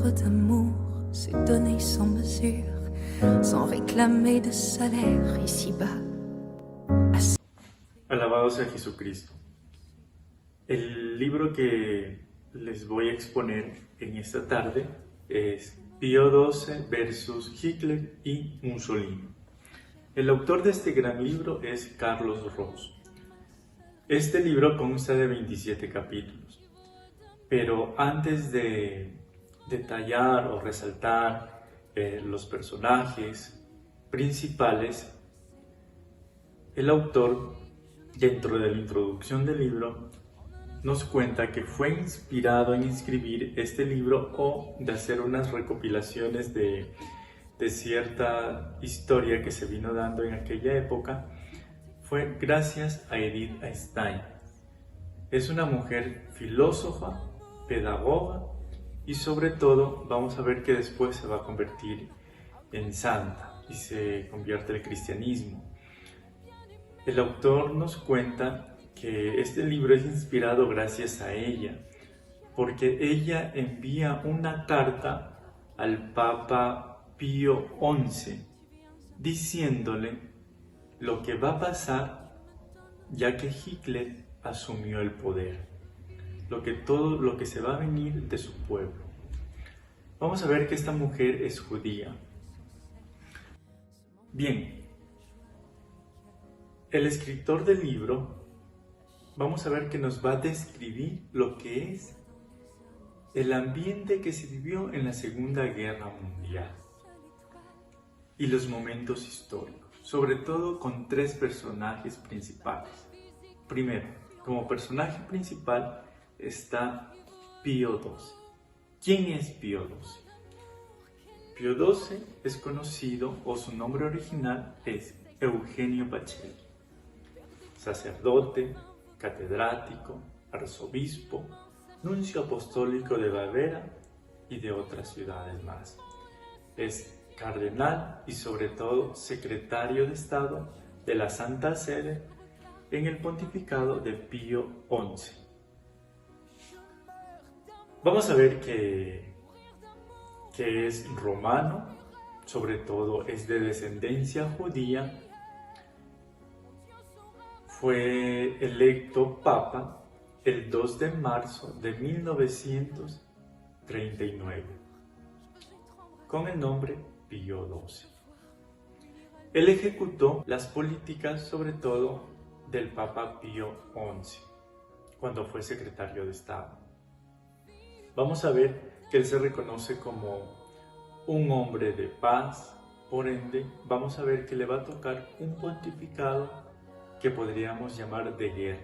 œuvre d'amour, se donner sans mesure, sans réclamer de salaire ici-bas. Alabado sea Jesucristo. El libro que les voy a exponer en esta tarde es Pío XII versus Hitler y Mussolini. El autor de este gran libro es Carlos Ros. Este libro consta de 27 capítulos, pero antes de detallar o resaltar los personajes principales, el autor, dentro de la introducción del libro, nos cuenta que fue inspirado en escribir este libro o de hacer unas recopilaciones de cierta historia que se vino dando en aquella época, fue gracias a Edith Stein. Es una mujer filósofa, pedagoga y sobre todo vamos a ver que después se va a convertir en santa y se convierte al cristianismo. El autor nos cuenta que este libro es inspirado gracias a ella, porque ella envía una carta al Papa Pío XI diciéndole lo que va a pasar ya que Hitler asumió el poder, todo lo que se va a venir de su pueblo. Vamos a ver que esta mujer es judía. Bien, el escritor del libro, vamos a ver que nos va a describir lo que es el ambiente que se vivió en la Segunda Guerra Mundial y los momentos históricos, sobre todo con tres personajes principales. Primero, como personaje principal está Pío XII. ¿Quién es Pío XII? Pío XII es conocido, o su nombre original es Eugenio Pacelli, sacerdote, catedrático, arzobispo, nuncio apostólico de Baviera y de otras ciudades más. Es cardenal y sobre todo secretario de Estado de la Santa Sede en el pontificado de Pío XI. Vamos a ver que es romano, sobre todo es de descendencia judía. Fue electo papa el 2 de marzo de 1939 con el nombre Pío XII. Él ejecutó las políticas sobre todo del Papa Pío XI cuando fue secretario de Estado. Vamos a ver que él se reconoce como un hombre de paz, por ende vamos a ver que le va a tocar un pontificado que podríamos llamar de guerras.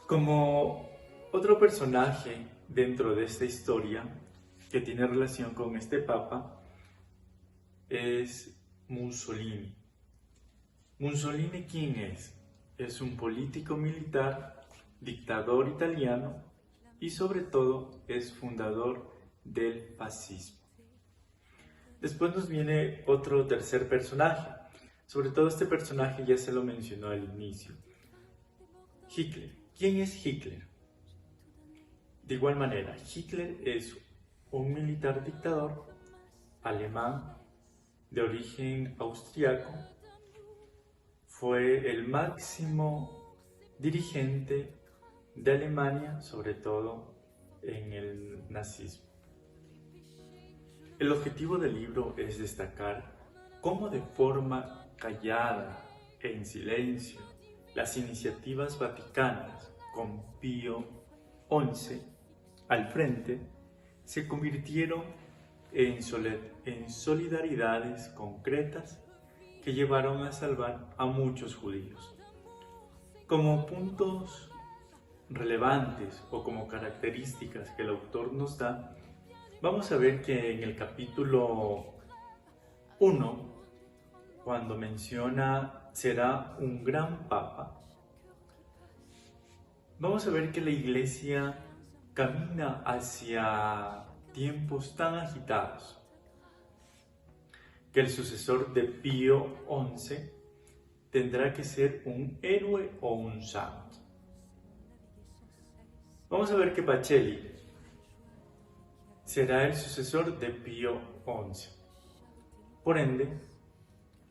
Como otro personaje dentro de esta historia que tiene relación con este papa es Mussolini. ¿Mussolini quién es? Es un político militar, dictador italiano y sobre todo es fundador del fascismo. Después nos viene otro tercer personaje. Sobre todo este personaje ya se lo mencionó al inicio. Hitler. ¿Quién es Hitler? De igual manera, Hitler es un militar dictador alemán de origen austriaco. Fue el máximo dirigente de Alemania, sobre todo en el nazismo. El objetivo del libro es destacar cómo de forma callada e en silencio las iniciativas vaticanas con Pío XI al frente se convirtieron en solidaridades concretas que llevaron a salvar a muchos judíos. Como puntos relevantes o como características que el autor nos da, vamos a ver que en el capítulo 1, cuando menciona será un gran papa, vamos a ver que la iglesia camina hacia tiempos tan agitados, que el sucesor de Pío XI tendrá que ser un héroe o un santo. Vamos a ver que Pacelli será el sucesor de Pío XI. Por ende,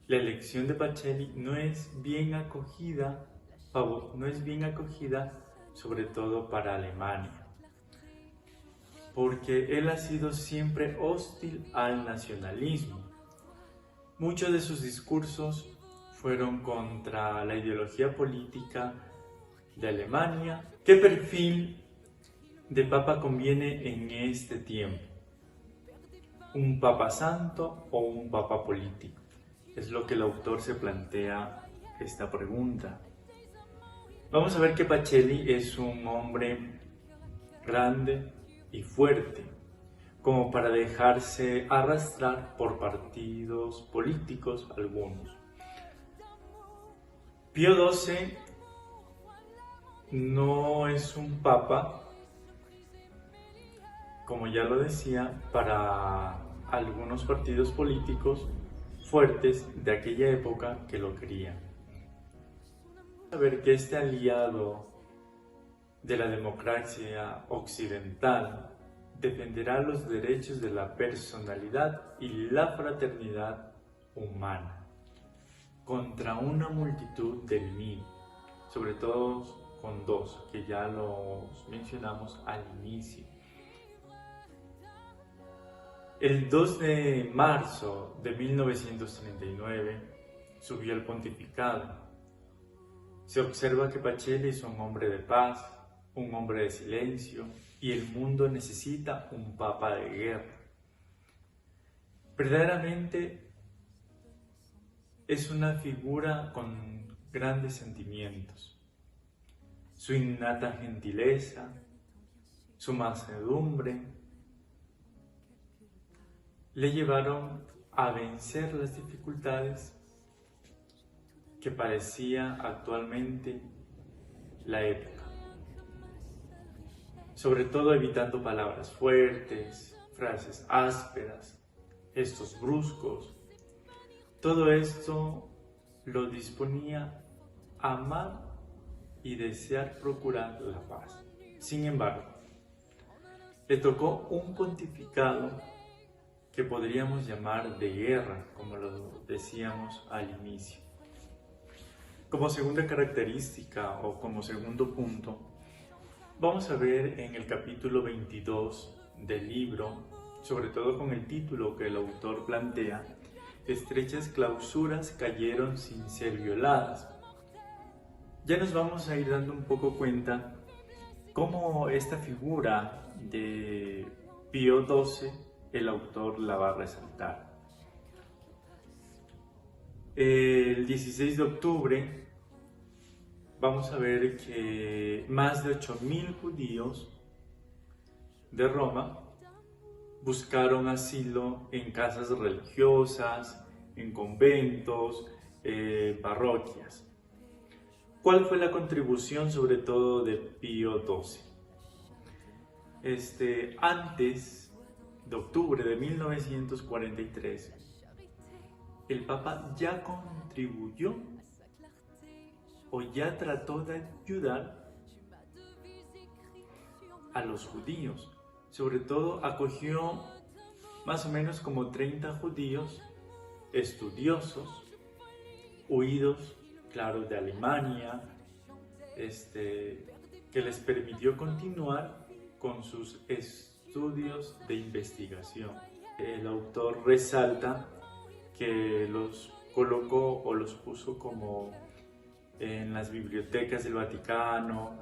la elección de Pacelli no es bien acogida, sobre todo para Alemania, porque él ha sido siempre hostil al nacionalismo. Muchos de sus discursos fueron contra la ideología política de Alemania. ¿Qué perfil de papa conviene en este tiempo? ¿Un papa santo o un papa político? Es lo que el autor se plantea esta pregunta. Vamos a ver que Pacelli es un hombre grande y fuerte, como para dejarse arrastrar por partidos políticos algunos. Pío XII no es un papa, como ya lo decía, para algunos partidos políticos fuertes de aquella época que lo querían. A ver que este aliado de la democracia occidental defenderá los derechos de la personalidad y la fraternidad humana contra una multitud de enemigos, sobre todo con dos que ya los mencionamos al inicio. El 2 de marzo de 1939 subió el pontificado. Se observa que Pacelli es un hombre de paz, un hombre de silencio, y el mundo necesita un papa de guerra. Verdaderamente es una figura con grandes sentimientos. Su innata gentileza, su mansedumbre, le llevaron a vencer las dificultades que padecía actualmente la época, sobre todo evitando palabras fuertes, frases ásperas, gestos bruscos. Todo esto lo disponía a amar y desear procurar la paz. Sin embargo, le tocó un pontificado que podríamos llamar de guerra, como lo decíamos al inicio. Como segunda característica o como segundo punto, vamos a ver en el capítulo 22 del libro, sobre todo con el título que el autor plantea, estrechas clausuras cayeron sin ser violadas. Ya nos vamos a ir dando un poco cuenta cómo esta figura de Pío XII el autor la va a resaltar. El 16 de octubre vamos a ver que más de 8.000 judíos de Roma buscaron asilo en casas religiosas, en conventos, parroquias. ¿Cuál fue la contribución sobre todo de Pío XII? Antes de octubre de 1943, el Papa ya contribuyó o ya trató de ayudar a los judíos. Sobre todo acogió más o menos como 30 judíos estudiosos, huidos, claro, de Alemania, que les permitió continuar con sus estudios de investigación. El autor resalta que los colocó o los puso como en las bibliotecas del Vaticano,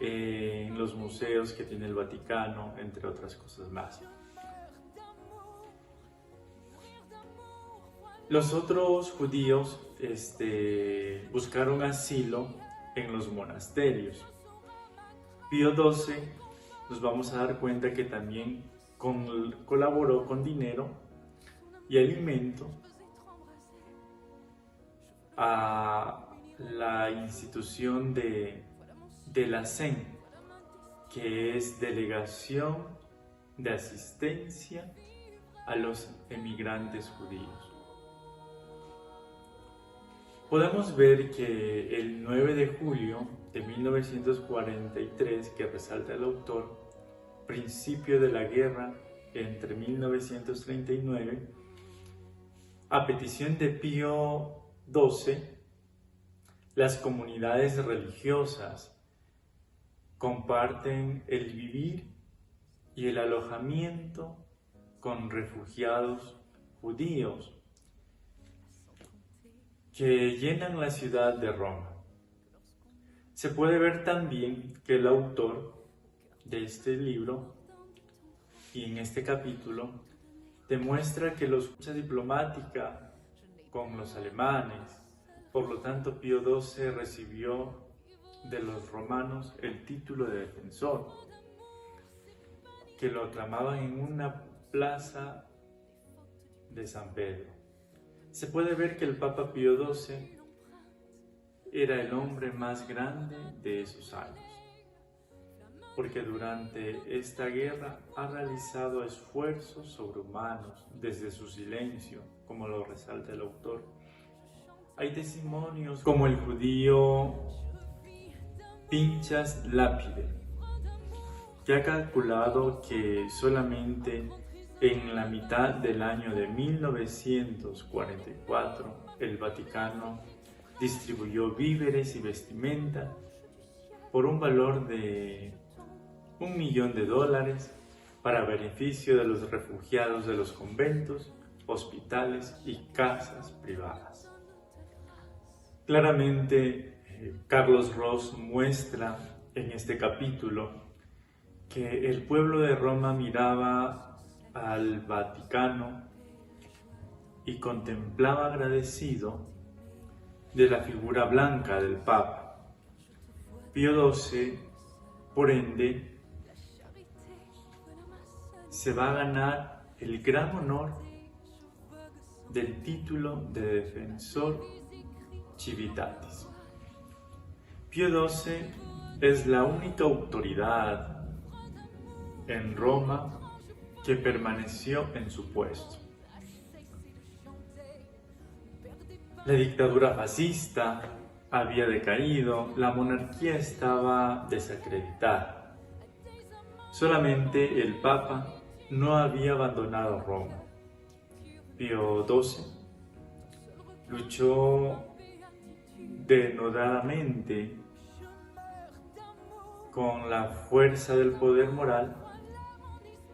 en los museos que tiene el Vaticano, entre otras cosas más. Los otros judíos buscaron asilo en los monasterios. Pío XII nos vamos a dar cuenta que también colaboró con dinero y alimento a la institución de la CEN, que es Delegación de Asistencia a los Emigrantes Judíos. Podemos ver que el 9 de julio de 1943, que resalta el autor, principio de la guerra entre 1939, a petición de Pío XII, las comunidades religiosas comparten el vivir y el alojamiento con refugiados judíos que llenan la ciudad de Roma. Se puede ver también que el autor de este libro y en este capítulo demuestra que la lucha diplomática con los alemanes, por lo tanto Pío XII recibió de los romanos el título de defensor, que lo aclamaban en una plaza de San Pedro. Se puede ver que el Papa Pío XII era el hombre más grande de esos años, porque durante esta guerra ha realizado esfuerzos sobrehumanos desde su silencio, como lo resalta el autor. Hay testimonios como el judío Pinchas Lápide, que ha calculado que solamente en la mitad del año de 1944 el Vaticano distribuyó víveres y vestimenta por un valor de $1 millón para beneficio de los refugiados de los conventos, hospitales y casas privadas. Claramente, Carlos Ross muestra en este capítulo que el pueblo de Roma miraba al Vaticano y contemplaba agradecido de la figura blanca del Papa. Pío XII, por ende, se va a ganar el gran honor del título de Defensor Civitatis. Pío XII es la única autoridad en Roma que permaneció en su puesto. La dictadura fascista había decaído, la monarquía estaba desacreditada. Solamente el Papa no había abandonado Roma. Pío XII luchó denodadamente con la fuerza del poder moral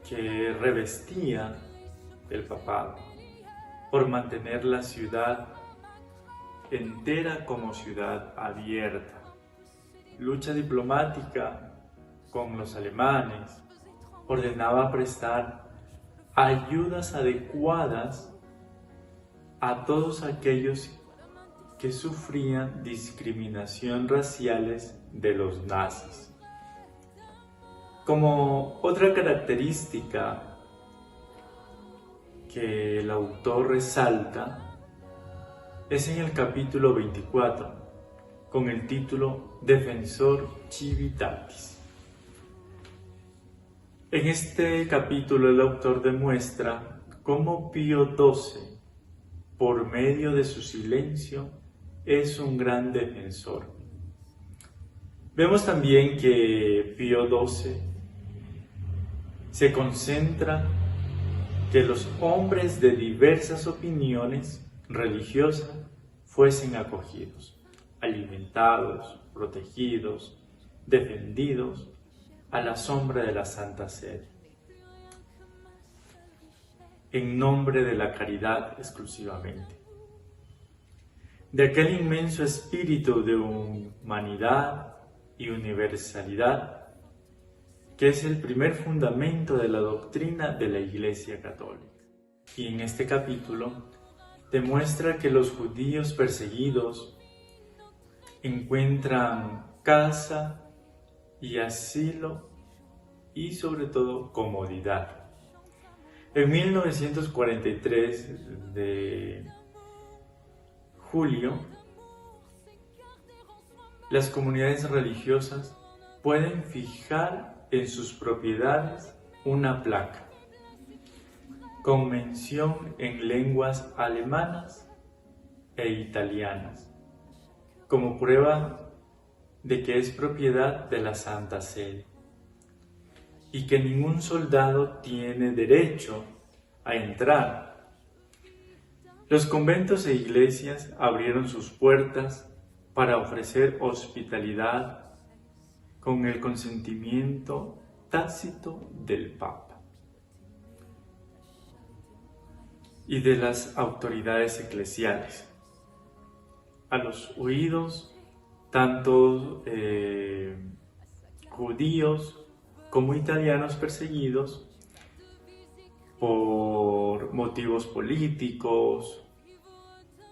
que revestía el papado por mantener la ciudad entera como ciudad abierta. Lucha diplomática con los alemanes, ordenaba prestar ayudas adecuadas a todos aquellos que sufrían discriminación raciales de los nazis. Como otra característica que el autor resalta es en el capítulo 24, con el título Defensor Civitatis. En este capítulo el autor demuestra cómo Pío XII, por medio de su silencio, es un gran defensor. Vemos también que Pío XII se concentra que los hombres de diversas opiniones religiosas fuesen acogidos, alimentados, protegidos, defendidos a la sombra de la Santa Sede, en nombre de la caridad exclusivamente, de aquel inmenso espíritu de humanidad y universalidad que es el primer fundamento de la doctrina de la Iglesia Católica. Y en este capítulo demuestra que los judíos perseguidos encuentran casa y asilo y sobre todo comodidad. En 1943 de julio, las comunidades religiosas pueden fijar en sus propiedades una placa con mención en lenguas alemanas e italianas, como prueba de que es propiedad de la Santa Sede. y que ningún soldado tiene derecho a entrar. Los conventos e iglesias abrieron sus puertas para ofrecer hospitalidad con el consentimiento tácito del Papa y de las autoridades eclesiales. A los huidos, tanto judíos como italianos perseguidos por motivos políticos.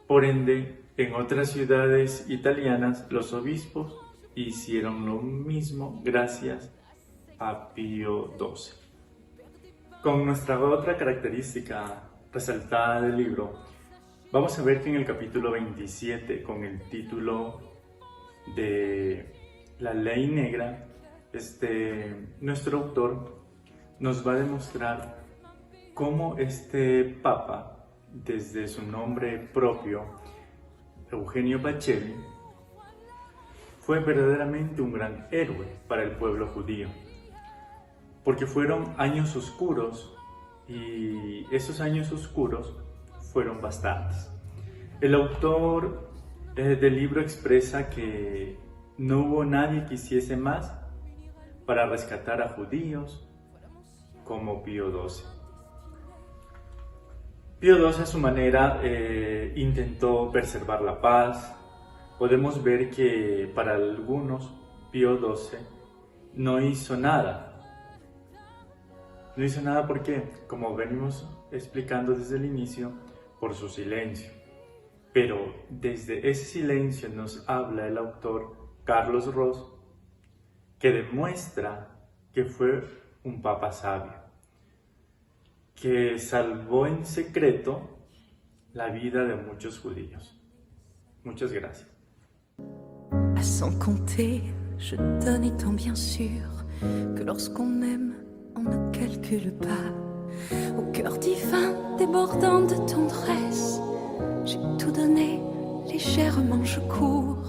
Por ende, en otras ciudades italianas los obispos hicieron lo mismo gracias a Pío XII. Con nuestra otra característica resaltada del libro, vamos a ver que en el capítulo 27, con el título de La Ley Negra, nuestro autor nos va a demostrar cómo este Papa, desde su nombre propio, Eugenio Pacelli, fue verdaderamente un gran héroe para el pueblo judío, porque fueron años oscuros y esos años oscuros fueron bastantes. El autor del libro expresa que no hubo nadie que hiciese más para rescatar a judíos como Pío XII. Pío XII a su manera intentó preservar la paz. Podemos ver que para algunos Pío XII no hizo nada. No hizo nada porque, como venimos explicando desde el inicio, por su silencio. Pero desde ese silencio nos habla el autor Carlos Ros, que demuestra que fue un papa sabio, que salvó en secreto la vida de muchos judíos. Muchas gracias. À sans compter, je donne étant bien sûr que lorsqu'on aime, on ne calcule pas. Au cœur divin, débordant de tendresse, j'ai tout donné, légèrement je cours.